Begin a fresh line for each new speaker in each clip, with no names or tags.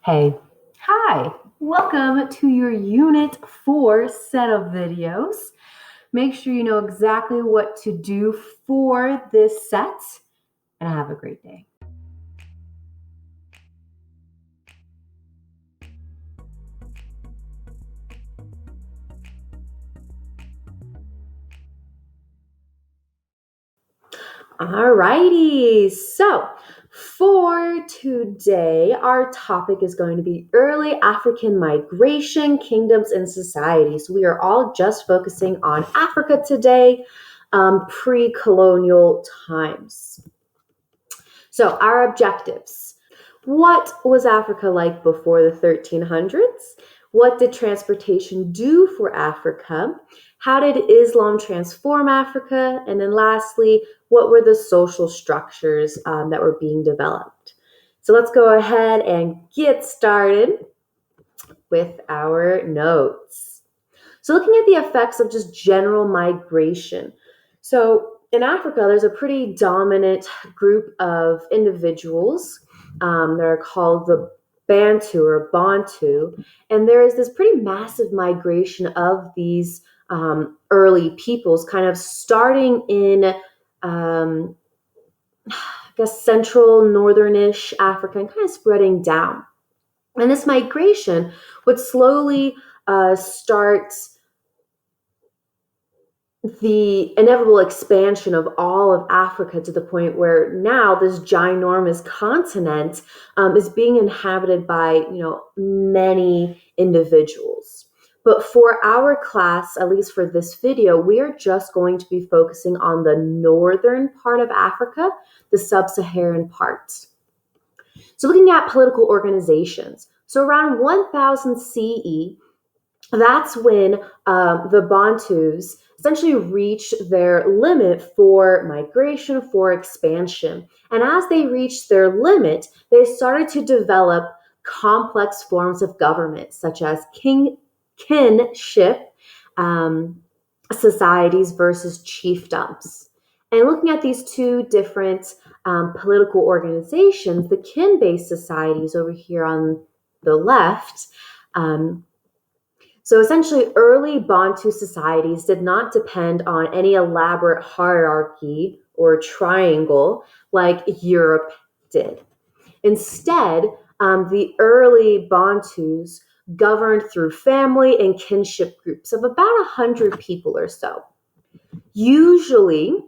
Hey, hi, welcome to your Unit 4 set of videos. Make sure you know exactly what to do for this set, and have a great day. Alrighty, so for today, our topic is going to be early African migration, kingdoms, and societies. We are all just focusing on Africa today, pre-colonial times. So our objectives. What was Africa like before the 1300s? What did transportation do for Africa? How did Islam transform Africa? And then lastly, what were the social structures that were being developed? So let's go ahead and get started with our notes. So looking at the effects of just general migration. So in Africa, there's a pretty dominant group of individuals that are called the Bantu or Bantu. And there is this pretty massive migration of these early peoples kind of starting in, I guess, central, northernish Africa and kind of spreading down. And this migration would slowly start the inevitable expansion of all of Africa to the point where now this ginormous continent is being inhabited by, many individuals. But for our class, at least for this video, we are just going to be focusing on the northern part of Africa, the sub-Saharan part. So looking at political organizations. So around 1000 CE, that's when the Bantus essentially reached their limit for migration, for expansion. And as they reached their limit, they started to develop complex forms of government, such as kinship societies versus chiefdoms. And looking at these two different political organizations, the kin-based societies over here on the left, so essentially, early Bantu societies did not depend on any elaborate hierarchy or triangle like Europe did. Instead, the early Bantus governed through family and kinship groups of about 100 people or so. Usually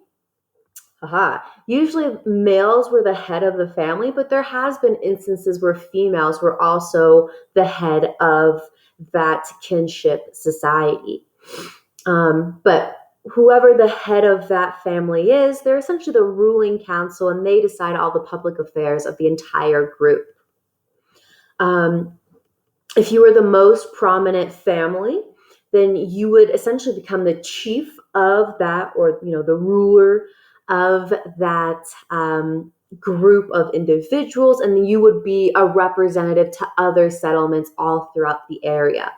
males were the head of the family, but there has been instances where females were also the head of that kinship society. But whoever the head of that family is, they're essentially the ruling council, and they decide all the public affairs of the entire group. If you were the most prominent family, then you would essentially become the chief of that, or the ruler of that group of individuals, and you would be a representative to other settlements all throughout the area.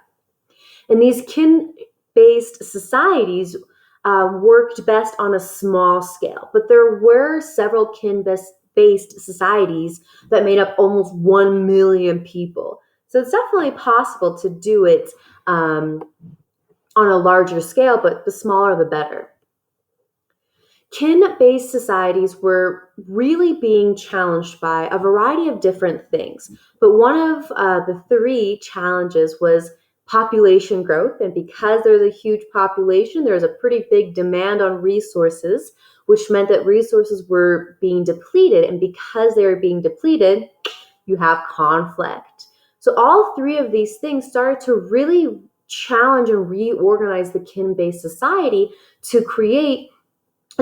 And these kin-based societies worked best on a small scale, but there were several kin-based societies that made up almost 1 million people. So it's definitely possible to do it on a larger scale, but the smaller the better. Kin-based societies were really being challenged by a variety of different things. But one of the three challenges was population growth. And because there's a huge population, there's a pretty big demand on resources, which meant that resources were being depleted. And because they were being depleted, you have conflict. So all three of these things started to really challenge and reorganize the kin-based society to create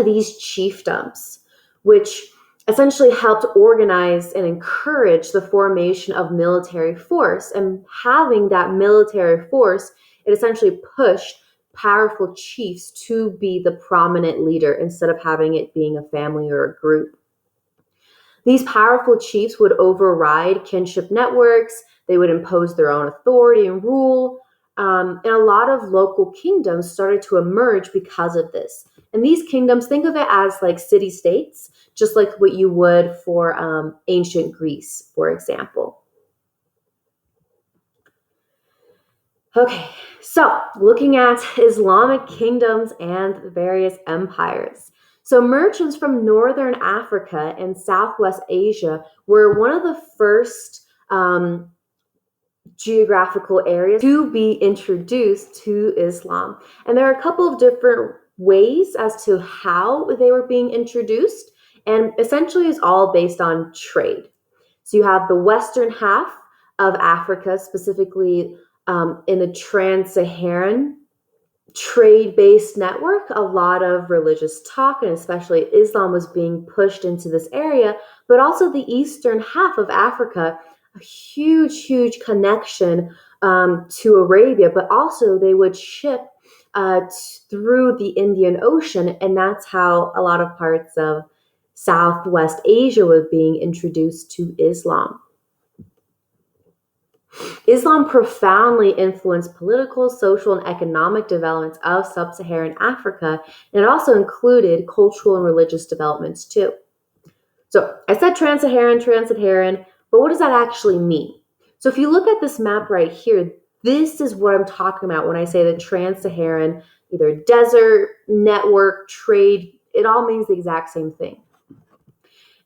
these chiefdoms, which essentially helped organize and encourage the formation of military force. And having that military force, it essentially pushed powerful chiefs to be the prominent leader instead of having it being a family or a group. These powerful chiefs would override kinship networks. They would impose their own authority and rule. And a lot of local kingdoms started to emerge because of this. And these kingdoms, think of it as like city-states, just like what you would for ancient Greece, for example. Okay, so looking at Islamic kingdoms and the various empires. So, merchants from northern Africa and southwest Asia were one of the first geographical areas to be introduced to Islam. And there are a couple of different ways as to how they were being introduced, and essentially it's all based on trade. So you have the western half of Africa, specifically in the Trans-Saharan trade-based network. A lot of religious talk, and especially Islam, was being pushed into this area, but also the eastern half of Africa, a huge connection to Arabia, but also they would ship through the Indian Ocean, and that's how a lot of parts of Southwest Asia was being introduced to Islam. Islam profoundly influenced political, social, and economic developments of sub-Saharan Africa, and it also included cultural and religious developments too. So I said Trans-Saharan, but what does that actually mean? So if you look at this map right here, this is what I'm talking about when I say the Trans-Saharan, either desert, network, trade, it all means the exact same thing.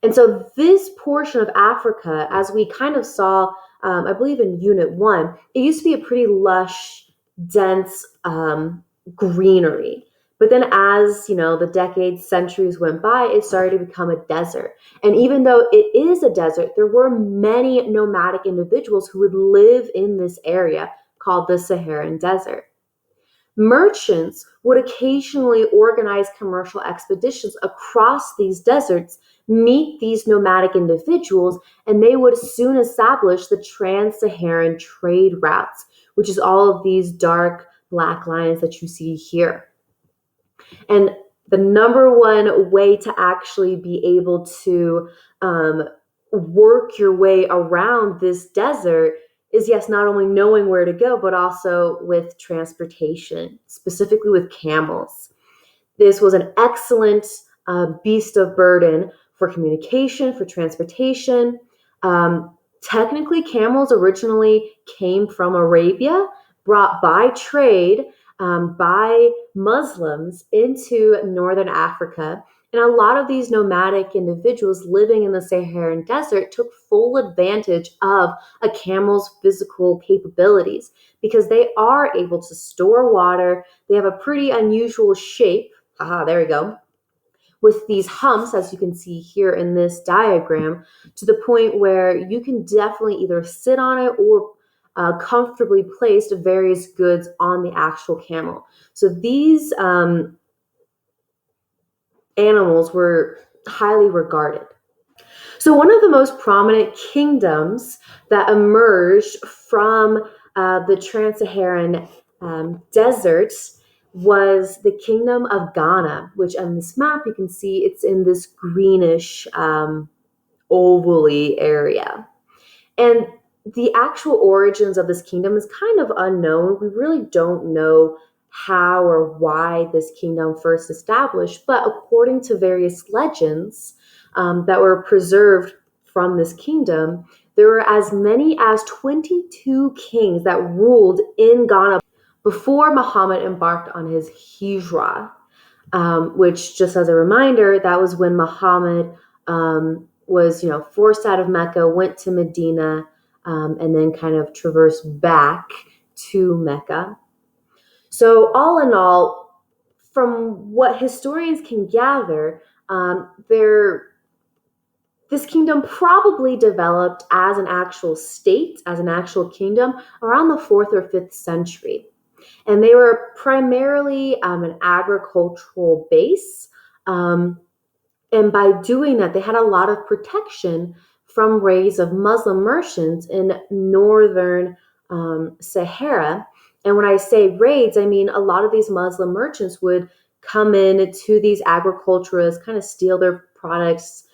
And so this portion of Africa, as we kind of saw, I believe in Unit 1, it used to be a pretty lush, dense greenery. But then as, the decades, centuries went by, it started to become a desert. And even though it is a desert, there were many nomadic individuals who would live in this area called the Saharan Desert. Merchants would occasionally organize commercial expeditions across these deserts, meet these nomadic individuals, and they would soon establish the Trans-Saharan trade routes, which is all of these dark black lines that you see here. And the number one way to actually be able to work your way around this desert is, yes, not only knowing where to go, but also with transportation, specifically with camels. This was an excellent beast of burden for communication, for transportation. Technically, camels originally came from Arabia, brought by trade by Muslims into northern Africa. And a lot of these nomadic individuals living in the Saharan Desert took full advantage of a camel's physical capabilities because they are able to store water. They have a pretty unusual shape. Aha, there we go. With these humps, as you can see here in this diagram, to the point where you can definitely either sit on it or comfortably placed various goods on the actual camel. So these animals were highly regarded. So one of the most prominent kingdoms that emerged from the Trans-Saharan desert was the kingdom of Ghana, which on this map you can see it's in this greenish ovally area. And the actual origins of this kingdom is kind of unknown. We really don't know how or why this kingdom first established, but according to various legends that were preserved from this kingdom, there were as many as 22 kings that ruled in Ghana before Muhammad embarked on his hijrah, which, just as a reminder, that was when Muhammad was, forced out of Mecca, went to Medina, and then kind of traversed back to Mecca. So all in all, from what historians can gather, this kingdom probably developed as an actual state, as an actual kingdom, around the 4th or 5th century. And they were primarily an agricultural base. And by doing that, they had a lot of protection from raids of Muslim merchants in northern Sahara. And when I say raids, I mean a lot of these Muslim merchants would come in to these agriculturists, kind of steal their products,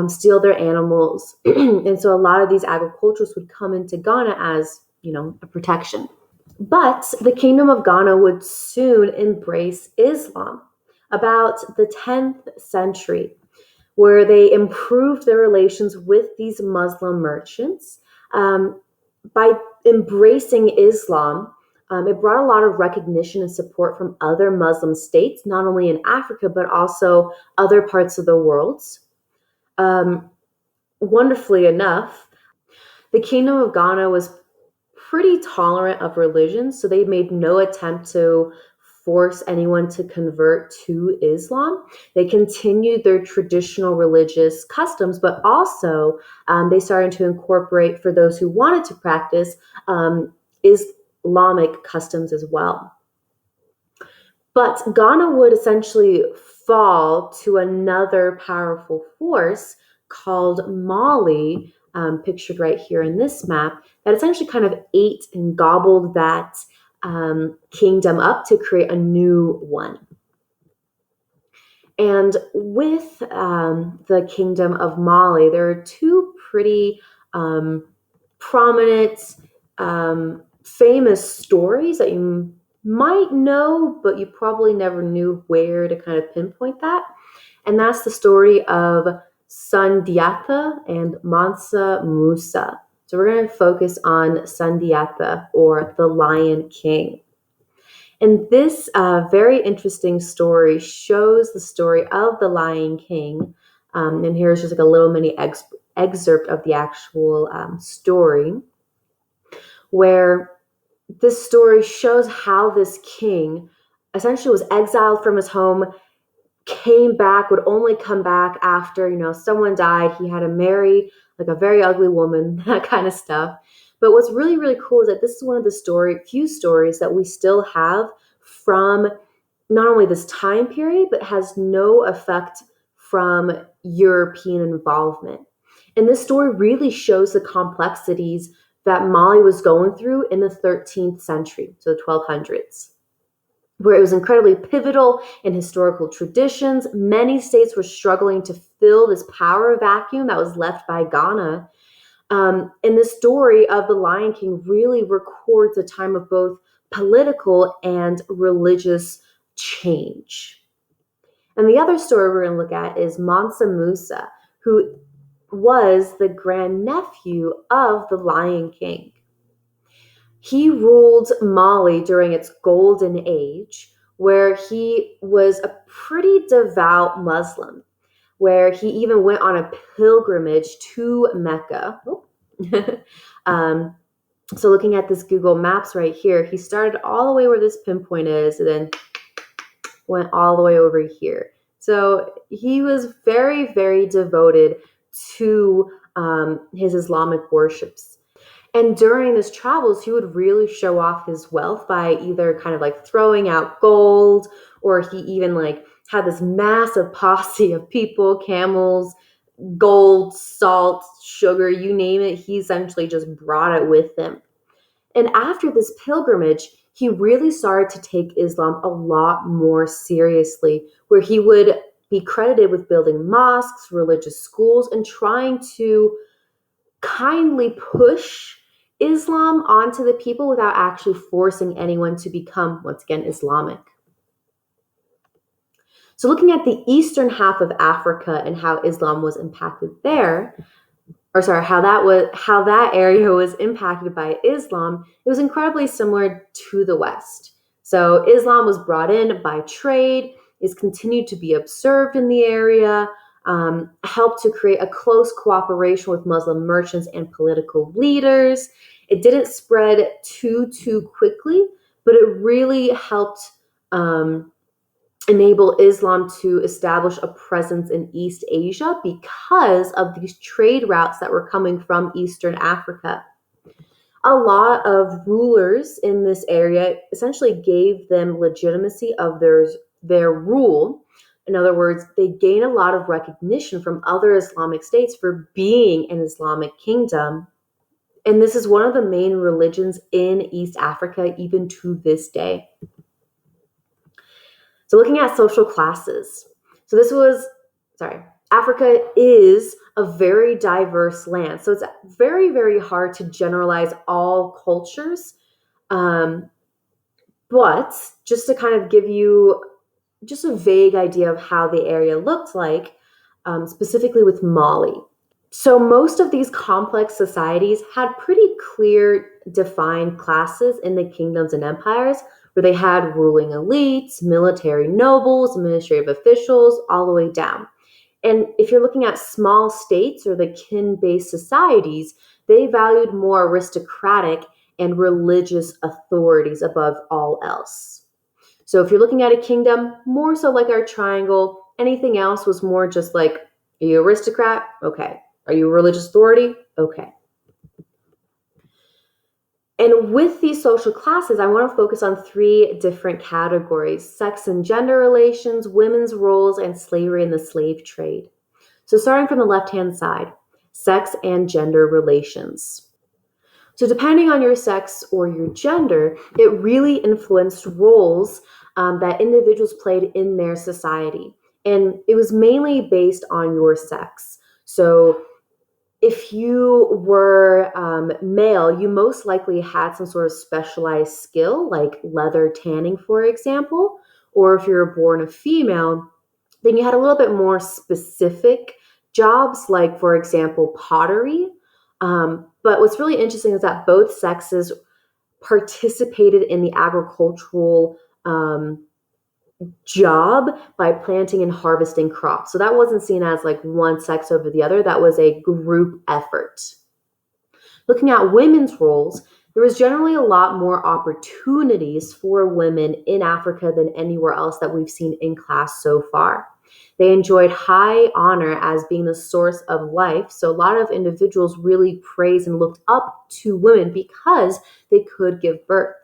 steal their animals. And so a lot of these agriculturists would come into Ghana as, a protection. But the kingdom of Ghana would soon embrace Islam about the 10th century, where they improved their relations with these Muslim merchants by embracing Islam. It brought a lot of recognition and support from other Muslim states, not only in Africa, but also other parts of the world. Um, Wonderfully enough, the Kingdom of Ghana was pretty tolerant of religion, so they made no attempt to force anyone to convert to Islam. They continued their traditional religious customs, but also they started to incorporate, for those who wanted to practice, Islamic customs as well. But Ghana would essentially fall to another powerful force called Mali, pictured right here in this map, that essentially kind of ate and gobbled that kingdom up to create a new one. And with the kingdom of Mali, there are two pretty prominent, famous stories that you might know, but you probably never knew where to kind of pinpoint that. And that's the story of Sundiata and Mansa Musa. So we're going to focus on Sundiata, or the Lion King. And this very interesting story shows the story of the Lion King. And here's just like a little mini excerpt of the actual story, where this story shows how this king essentially was exiled from his home, came back, would only come back after, someone died. He had to marry like a very ugly woman, that kind of stuff. But what's really, really cool is that this is one of the few stories that we still have from not only this time period, but has no effect from European involvement. And this story really shows the complexities that Mali was going through in the 13th century, so the 1200s, where it was incredibly pivotal in historical traditions. Many states were struggling to fill this power vacuum that was left by Ghana. And the story of the Lion King really records a time of both political and religious change. And the other story we're going to look at is Mansa Musa, who was the grandnephew of the Lion King. He ruled Mali during its golden age, where he was a pretty devout Muslim, where he even went on a pilgrimage to Mecca. So looking at this Google Maps right here, he started all the way where this pinpoint is and then went all the way over here. So he was very, very devoted to his Islamic worships. And during his travels, he would really show off his wealth by either kind of like throwing out gold, or he even like had this massive posse of people, camels, gold, salt, sugar, you name it. He essentially just brought it with him. And after this pilgrimage, he really started to take Islam a lot more seriously, where he would be credited with building mosques, religious schools, and trying to kindly push Islam onto the people without actually forcing anyone to become, once again, Islamic. So looking at the eastern half of Africa and how Islam was impacted there, how that area was impacted by Islam, it was incredibly similar to the West. So Islam was brought in by trade, is continued to be observed in the area, helped to create a close cooperation with Muslim merchants and political leaders. It didn't spread too quickly, but it really helped enable Islam to establish a presence in East Asia because of these trade routes that were coming from Eastern Africa. A lot of rulers in this area essentially gave them legitimacy of their rule. In other words, they gained a lot of recognition from other Islamic states for being an Islamic kingdom. And this is one of the main religions in East Africa, even to this day. So looking at social classes. Africa is a very diverse land. So it's very, very hard to generalize all cultures. But just to kind of give you just a vague idea of how the area looked like, specifically with Mali. So most of these complex societies had pretty clear defined classes in the kingdoms and empires where they had ruling elites, military nobles, administrative officials, all the way down. And if you're looking at small states or the kin-based societies, they valued more aristocratic and religious authorities above all else. So if you're looking at a kingdom, more so like our triangle, anything else was more just like, are you aristocrat? Okay. Are you a religious authority? Okay. And with these social classes, I want to focus on three different categories: sex and gender relations, women's roles, and slavery and the slave trade. So starting from the left-hand side, sex and gender relations. So depending on your sex or your gender, it really influenced roles that individuals played in their society. And it was mainly based on your sex. So if you were male, you most likely had some sort of specialized skill, like leather tanning, for example. Or if you were born a female, then you had a little bit more specific jobs, like, for example, pottery. But what's really interesting is that both sexes participated in the agricultural job by planting and harvesting crops. So that wasn't seen as like one sex over the other, that was a group effort. Looking at women's roles, there was generally a lot more opportunities for women in Africa than anywhere else that we've seen in class so far. They enjoyed high honor as being the source of life, so a lot of individuals really praised and looked up to women because they could give birth.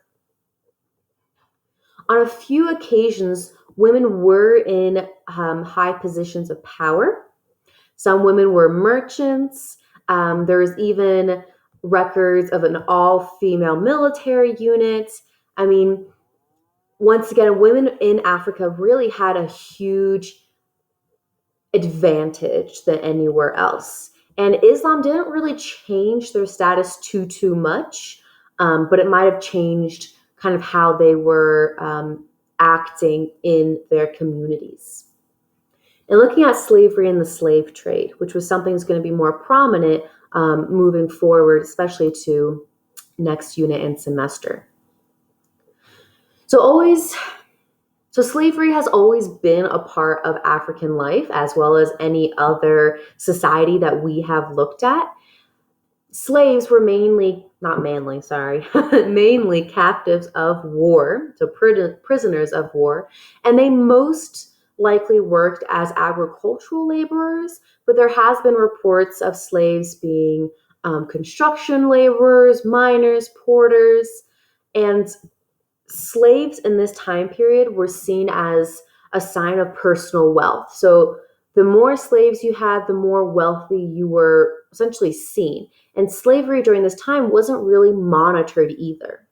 On a few occasions, women were in high positions of power. Some women were merchants. There's even records of an all-female military unit. I mean, once again, women in Africa really had a huge advantage than anywhere else. And Islam didn't really change their status too much, but it might have changed kind of how they were acting in their communities. And looking at slavery and the slave trade, which was something that's going to be more prominent moving forward, especially to next unit and semester. So slavery has always been a part of African life, as well as any other society that we have looked at. Slaves were mainly captives of war, so prisoners of war, and they most likely worked as agricultural laborers, but there has been reports of slaves being construction laborers, miners, porters, and slaves in this time period were seen as a sign of personal wealth. So the more slaves you had, the more wealthy you were essentially seen. And slavery during this time wasn't really monitored either.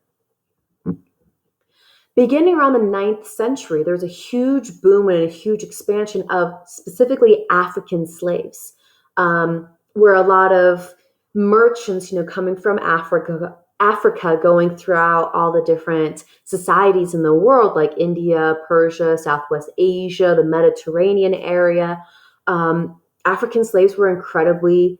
Beginning around the 9th century, there was a huge boom and a huge expansion of specifically African slaves, where a lot of merchants, coming from Africa going throughout all the different societies in the world, like India, Persia, Southwest Asia, the Mediterranean area. African slaves were incredibly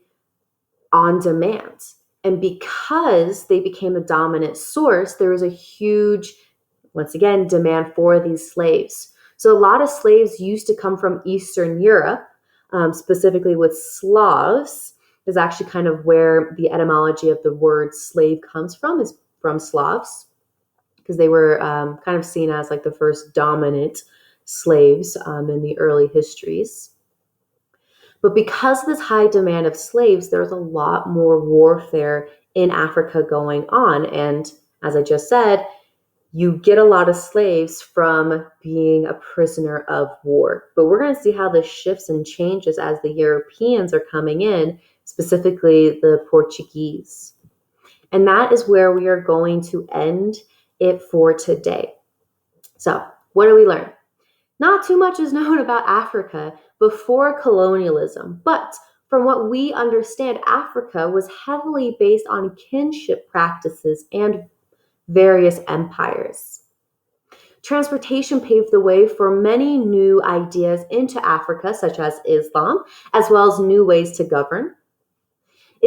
on demand. And because they became the dominant source, there was a huge, once again, demand for these slaves. So a lot of slaves used to come from Eastern Europe, specifically with Slavs, is actually kind of where the etymology of the word slave comes from, is from Slavs, because they were kind of seen as like the first dominant slaves in the early histories. But because of this high demand of slaves, there's a lot more warfare in Africa going on. And as I just said, you get a lot of slaves from being a prisoner of war. But we're going to see how this shifts and changes as the Europeans are coming in, specifically the Portuguese. And that is where we are going to end it for today. So, what do we learn? Not too much is known about Africa before colonialism, but from what we understand, Africa was heavily based on kinship practices and various empires. Transportation paved the way for many new ideas into Africa, such as Islam, as well as new ways to govern.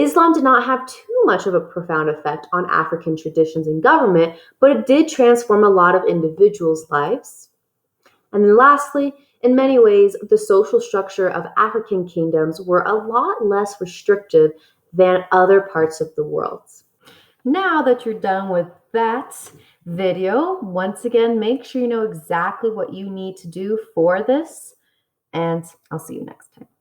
Islam did not have too much of a profound effect on African traditions and government, but it did transform a lot of individuals' lives. And then lastly, in many ways, the social structure of African kingdoms were a lot less restrictive than other parts of the world. Now that you're done with that video, once again, make sure you know exactly what you need to do for this, and I'll see you next time.